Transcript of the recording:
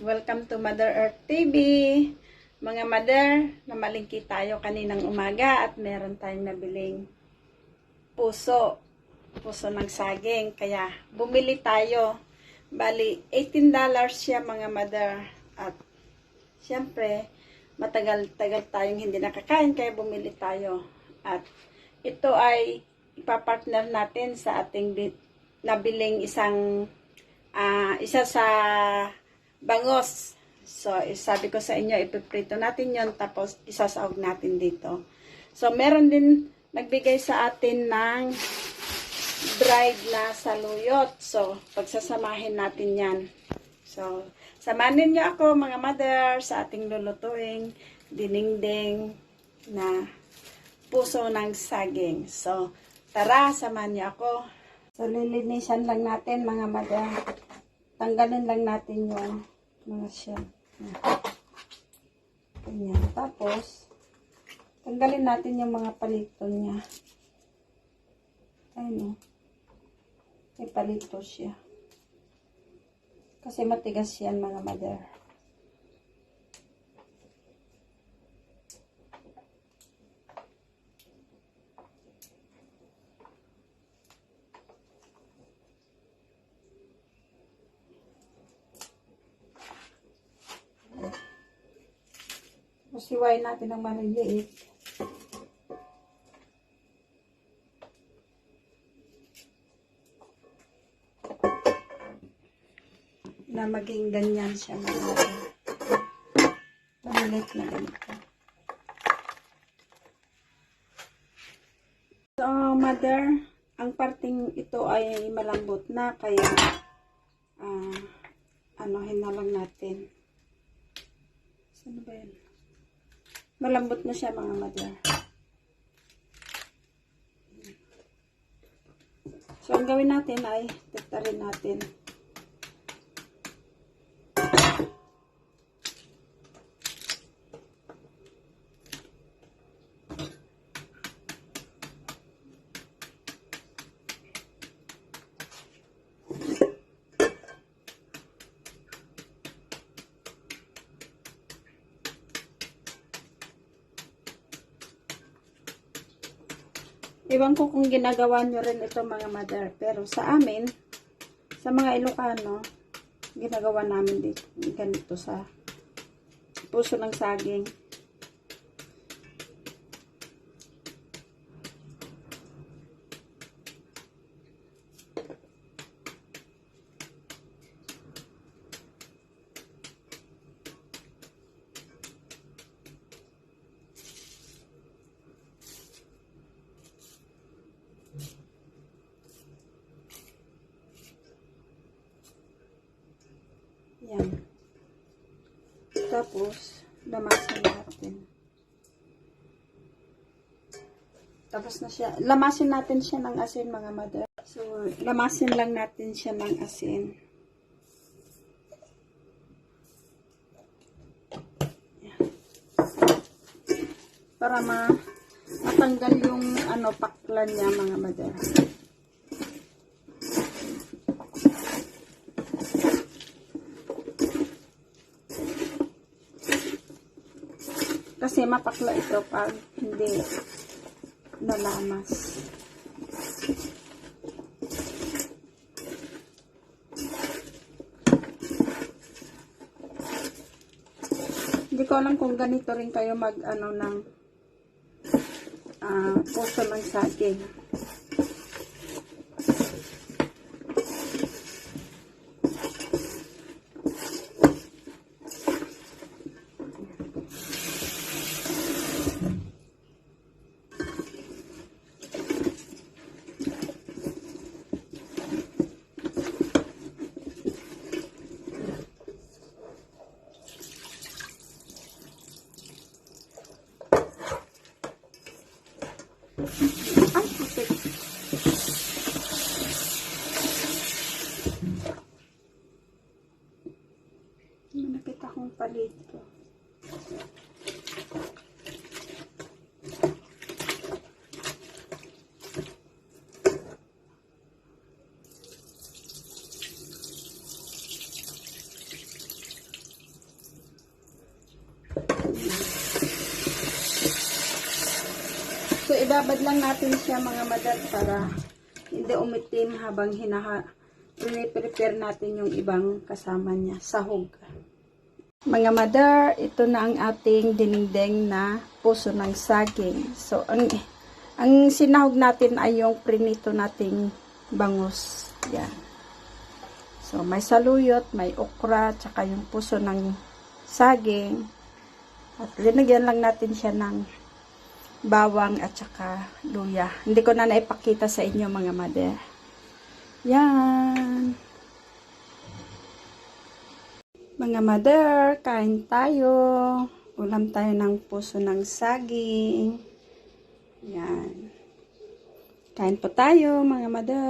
Welcome to Mother Earth TV. Mga mother, namalingki tayo kaninang umaga at meron tayong nabiling puso ng saging. Kaya bumili tayo. Bali, $18 siya mga mother. At syempre, matagal-tagal tayong hindi nakakain kaya bumili tayo. At ito ay ipapartner natin sa ating nabiling isa sa bangos. So, sabi ko sa inyo, ipiprito natin yon tapos isasahog natin dito. So, meron din nagbigay sa atin ng dried na saluyot. So, pagsasamahin natin yan. So, samanin niyo ako mga mother sa ating lulutuing dinengdeng na puso ng saging. So, tara, samahan niyo ako. So, lilinisan lang natin mga mother. Tanggalin lang natin yung mga siya. Ganyan. Tapos, tanggalin natin yung mga palito niya. Ayun o. May palito siya. Kasi matigas yan mga mother. Siwain natin ng maliliit. Na maging ganyan siya mga maliit na ganito. So, mother, ang parting ito ay malambot na kaya anuhin na lang natin. Saan ba yan? Malambot na siya mga mother. So, ang gawin natin ay tagtarin natin. Iwan ko kung ginagawa nyo rin ito mga mother. Pero sa amin, sa mga Ilocano, ginagawa namin dito ganito sa puso ng saging. Yan. Tapos, lamasin natin. Tapos na siya. Lamasin natin siya ng asin mga mother. So, lamasin lang natin siya ng asin. Yan. Para matanggal yung paklan niya mga mother. Kasi mapakla ito pag hindi nalamas. Hindi ko alam kung ganito rin kayo ng puso ng saging. Ay, putik. Manapit akong palito. ibabad lang natin siya mga madam para hindi umitim habang prepare natin yung ibang kasama niya, sahog. Mga mother, ito na ang ating dinengdeng na puso ng saging. So, ang sinahog natin ay yung prinito nating bangus. Yan. So, may saluyot, may okra, tsaka yung puso ng saging. At linagyan lang natin siya ng bawang at tsaka luya. Hindi ko na naipakita sa inyo mga mother. Yan. Mga mother, kain tayo. Ulam tayo ng puso ng saging. Yan. Kain po tayo mga mother.